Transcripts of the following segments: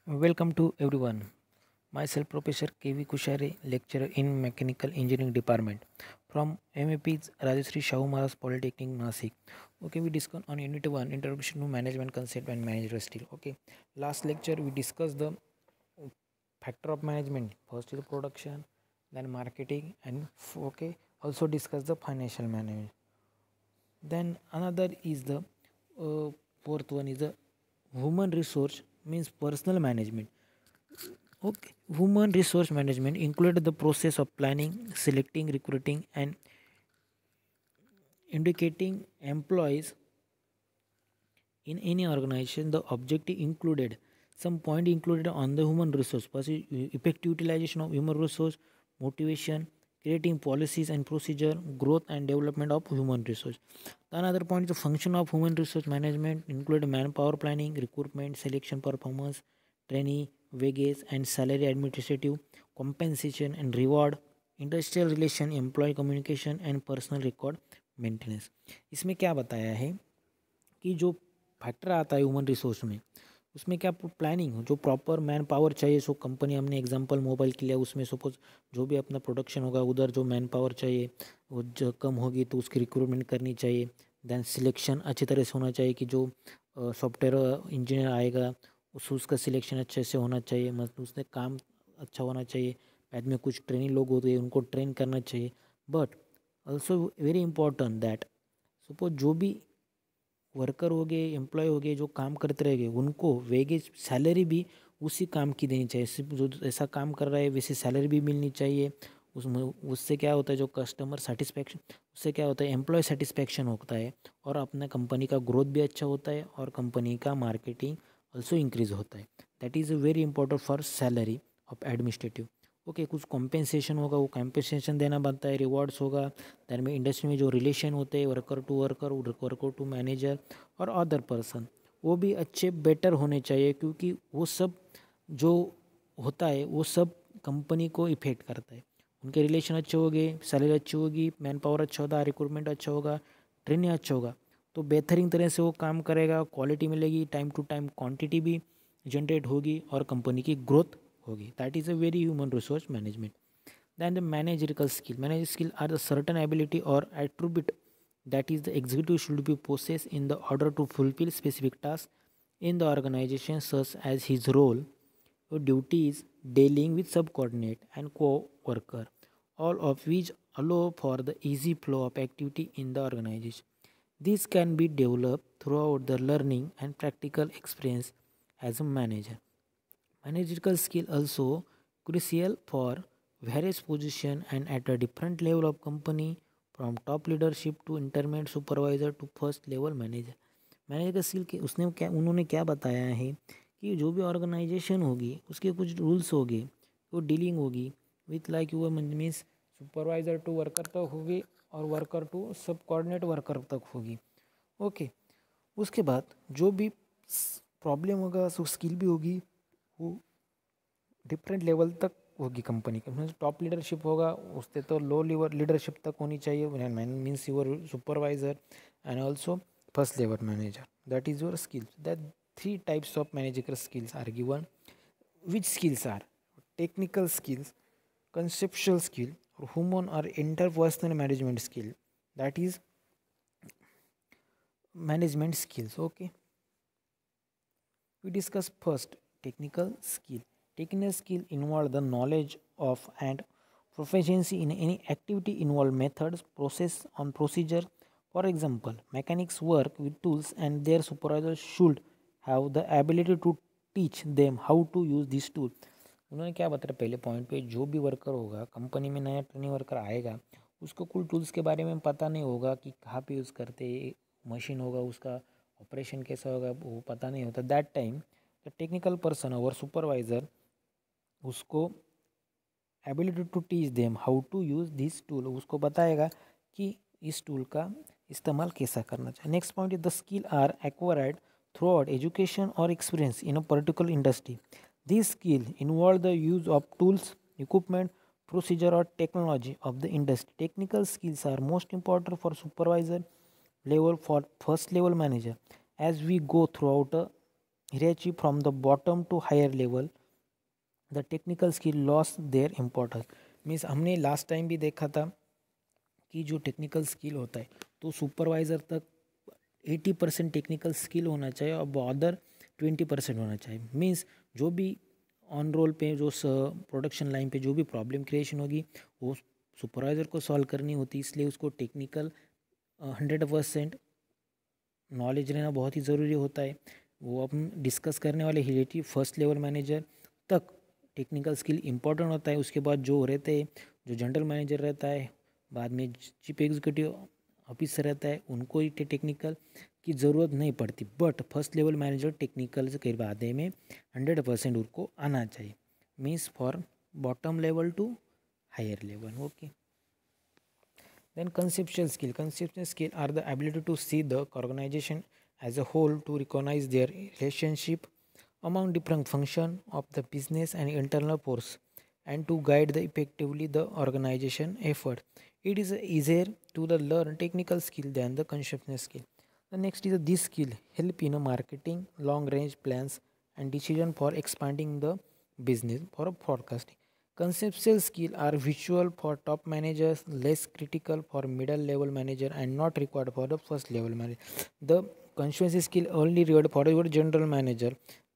Welcome to everyone. Myself Professor KV Kushare, lecturer in Mechanical Engineering Department from MEP's Rajashree Shahu Maharaj Polytechnic Nasik. Okay, we discuss on Unit 1 Introduction to Management Concept and Managerial Style. Okay, last lecture we discussed the factor of management. First is production, then marketing, and also discuss the financial management. Then another is the uh, fourth one is the human resource means personal management. Okay, human resource management included the process of planning, selecting, recruiting, and indicating employees in any organization. The objective included some point included on the human resource, effective utilization of human resource, motivation, creating policies and procedure, growth and development of human resource. The another point is the function of human resource management include manpower planning, recruitment, selection, performance, trainee, wages and salary, administrative, compensation and reward, industrial relation, employee communication and personal record maintenance. इसमें क्या बताया है कि जो factor आता है human resource में, उसमें क्या प्लानिंग जो प्रॉपर मैन पावर चाहिए. सो कंपनी हमने एग्जांपल मोबाइल के लिया, उसमें सपोज जो भी अपना प्रोडक्शन होगा उधर जो मैन पावर चाहिए वो जो कम होगी तो उसकी रिक्रूटमेंट करनी चाहिए. देन सिलेक्शन अच्छी तरह से होना चाहिए कि जो सॉफ्टवेयर इंजीनियर आएगा उसका सिलेक्शन अच्छे से होना चाहिए, मतलब उसने काम अच्छा होना चाहिए. बाद में कुछ ट्रेनिंग लोग होते हैं उनको ट्रेन करना चाहिए. But also very important that suppose जो भी वर्कर हो गए, एम्प्लॉय हो गए, जो काम करते रहेंगे उनको वेगेज सैलरी भी उसी काम की देनी चाहिए. सिर्फ जो ऐसा काम कर रहा है वैसी सैलरी भी मिलनी चाहिए. उसमें उससे क्या होता है जो कस्टमर सेटिस्फेक्शन, उससे क्या होता है एम्प्लॉय सेटिस्फेक्शन होता है और अपना कंपनी का ग्रोथ भी अच्छा होता है और कंपनी का मार्केटिंग ऑल्सो इंक्रीज होता है. That is very important for salary of administrative. Okay, कुछ कॉम्पेंसेशन होगा, वो कॉम्पेंसेशन देना बनता है, रिवॉर्ड्स होगा. दैन में इंडस्ट्री में जो रिलेशन होते हैं worker to worker, worker to manager और अदर पर्सन, वो भी अच्छे बेटर होने चाहिए क्योंकि वो सब जो होता है वो सब कंपनी को इफेक्ट करता है. उनके रिलेशन अच्छे होंगे, सैलरी अच्छी होगी, मैन पावर अच्छा होगा, रिक्रूटमेंट अच्छा होगा, ट्रेनिंग अच्छा होगा तो बेहतरीन तरह से वो काम करेगा, क्वालिटी मिलेगी, टाइम टू टाइम क्वांटिटी भी जनरेट होगी और कंपनी की ग्रोथ होगी. That is a very human resource management. Then the managerial skill. Managerial skill are the certain ability or attribute that is the executive should be possessed in the order to fulfill specific tasks in the organization, such as his role or duties dealing with subordinate and co-worker, all of which allow for the easy flow of activity in the organization. This can be developed throughout the learning and practical experience as a manager. Managerial skill also crucial for various position and at a different level of company from top leadership to intermediate supervisor to first level manager. Manager skill के उसने क्या उन्होंने क्या बताया है कि जो भी ऑर्गेनाइजेशन होगी उसके कुछ रूल्स होंगे, वो डीलिंग होगी विथ लाइक वो मीन्स सुपरवाइज़र टू वर्कर तक होगी और वर्कर टू सब कोऑर्डिनेट वर्कर तक होगी. ओके, उसके बाद जो भी प्रॉब्लम होगा सो स्किल भी होगी वो डिफरेंट लेवल तक होगी कंपनी के. टॉप लीडरशिप होगा उससे तो लो लेवल लीडरशिप तक होनी चाहिए, means your supervisor and also first level manager. That is your skills. That three types of managerial skills are given. Which skills are technical skills, conceptual skill or human or interpersonal management skill. That is management skills. Okay, we discuss first technical skill. Technical skill involve the knowledge of and proficiency in any activity involve methods, process on procedure. For example, mechanics work with tools and their supervisor should have the ability to teach them how to use this tool. उन्होंने क्या बताया पहले point पे, जो भी worker होगा company में, नया ट्रेनिंग वर्कर आएगा उसको कुल टूल्स के बारे में पता नहीं होगा कि कहाँ पे यूज़ करते, मशीन होगा उसका ऑपरेशन कैसा होगा वो पता नहीं होता. That time the technical person और सुपरवाइज़र उसको ability to teach them how to use this tool, उसको बताएगा कि इस टूल का इस्तेमाल कैसा करना चाहिए. Next point is the skill are acquired throughout education और experience in a particular industry. This skill involve the use of tools, equipment, procedure or technology of the industry. Technical skills are most important for supervisor level for first level manager. As we go throughout hierarchy from the bottom to higher level, the technical skill lost their importance. Means हमने last time भी देखा था कि जो technical skill होता है तो supervisor तक 80% टेक्निकल स्किल होना चाहिए और अदर 20% होना चाहिए. मीन्स जो भी ऑन रोल पे जो प्रोडक्शन लाइन पे जो भी प्रॉब्लम क्रिएशन होगी वो सुपरवाइज़र को सॉल्व करनी होती, इसलिए उसको टेक्निकल 100% नॉलेज रहना बहुत ही ज़रूरी होता है. वो अपन डिस्कस करने वाले रिलेटिव फर्स्ट लेवल मैनेजर तक टेक्निकल स्किल इम्पोर्टेंट होता है. उसके बाद जो रहते हैं जो जनरल मैनेजर रहता है, बाद में चीफ एग्जीक्यूटिव ऑफिसर रहता है, उनको टेक्निकल की ज़रूरत नहीं पड़ती. But first level manager technical से करवाने में 100% उनको आना चाहिए. Means for bottom level to higher level. Okay. Then conceptual skill. Conceptual skill are the ability to see the organization as a whole, to recognize their relationship among different function of the business and internal force, and to guide the effectively the organization effort. It is easier to the learn technical skill than the conceptual skill. The next is this skill help in a marketing, long range plans and decision for expanding the business for a forecasting. Conceptual skills are visual for top managers, less critical for middle level manager, and not required for the first level manager. The conceptual skill only required for your general manager,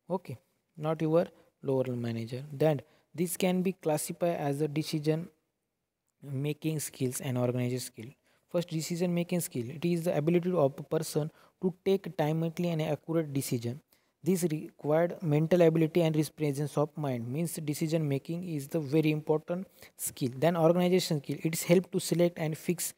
okay, not your lower manager. Then this can be classified as a decision making skills and organization skill. First, decision making skill. It is the ability of a person to take timely and accurate decision. This required mental ability and presence of mind. Means decision making is the very important skill. Then organization skill. It is help to select and fix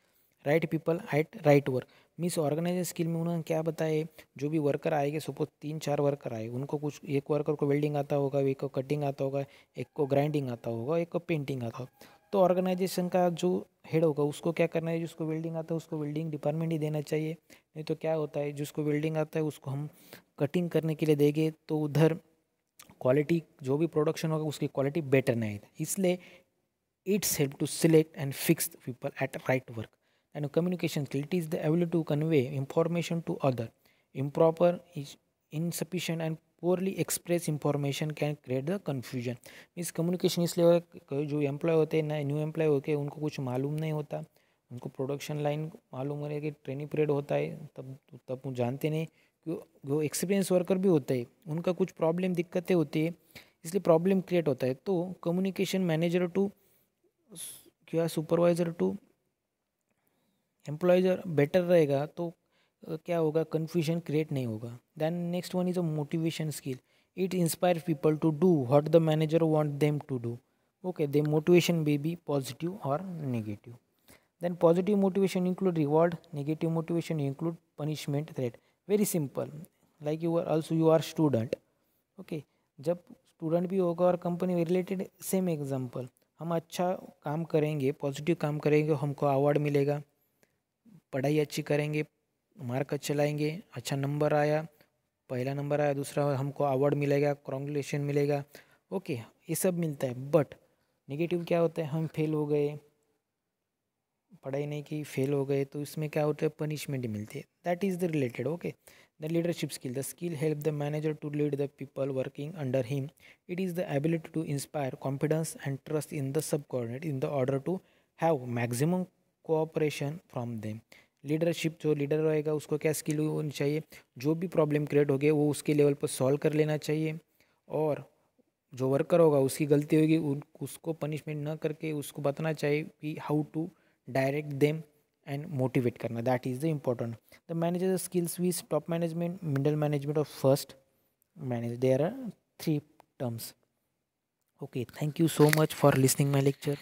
right people at right work. Means organization skill में उन्होंने क्या बताया, जो भी worker आएंगे, suppose 3-4 worker आए, उनको कुछ एक वर्कर को वेल्डिंग आता होगा, एक को कटिंग आता होगा, एक को ग्राइंडिंग आता होगा, एक को पेंटिंग आता होगा. तो ऑर्गेनाइजेशन का जो हेड होगा उसको क्या करना है, जिसको वेल्डिंग आता है उसको वेल्डिंग डिपार्टमेंट ही देना चाहिए. नहीं तो क्या होता है, जिसको वेल्डिंग आता है उसको हम कटिंग करने के लिए देंगे तो उधर क्वालिटी जो भी प्रोडक्शन होगा उसकी क्वालिटी बेटर नहीं है. इसलिए it's help to select and fix people at right work. And communication skill. It is the ability to convey information to other. improper is insufficient and poorly express information can create the confusion. Means communication इसलिए जो employ होते हैं नए new employ होते हैं उनको कुछ मालूम नहीं होता, उनको प्रोडक्शन लाइन मालूम होने कि ट्रेनिंग पीरियड होता है तब वो जानते नहीं. जो एक्सपीरियंस वर्कर भी होते हैं उनका कुछ प्रॉब्लम दिक्कतें होती है, इसलिए प्रॉब्लम क्रिएट होता है. तो कम्युनिकेशन मैनेजर टू क्या सुपरवाइज़र टू एम्प्लॉयज़र बेटर रहेगा तो क्या होगा, कन्फ्यूजन क्रिएट नहीं होगा. Then next one is a motivation skill. It inspire people to do what the manager want them to do. Okay, the motivation may be positive और नेगेटिव. Then positive motivation include reward, negative motivation include punishment, threat. Very simple. Like you are also you are student. Okay, जब student भी होगा और company में related same example, हम अच्छा काम करेंगे, पॉजिटिव काम करेंगे, हमको अवार्ड मिलेगा. पढ़ाई अच्छी करेंगे, मार्क अच्छे लाएंगे, अच्छा नंबर आया, पहला नंबर आया, दूसरा हमको अवार्ड मिलेगा, कॉन्ग्रेचुलेशन मिलेगा. ओके, ये सब मिलता है. बट नेगेटिव क्या होता है, हम फेल हो गए, पढ़ाई नहीं की, फेल हो गए, तो इसमें क्या होता है, पनिशमेंट मिलती है. That is the related. Okay. The leadership skill. The skill help the manager to lead the people working under him. It is the ability to inspire confidence and trust in the subordinate in the order to have maximum cooperation from them. Leadership, जो leader रहेगा उसको क्या skill होनी चाहिए, जो भी problem create हो गया वो उसके लेवल पर सॉल्व कर लेना चाहिए, और जो वर्कर होगा उसकी गलती होगी उसको पनिशमेंट ना करके उसको बताना चाहिए कि how to direct them and motivate करना. That is the important. The manager skills viz top management, middle management और first manage. There are 3 terms. Okay, thank you so much for listening my lecture.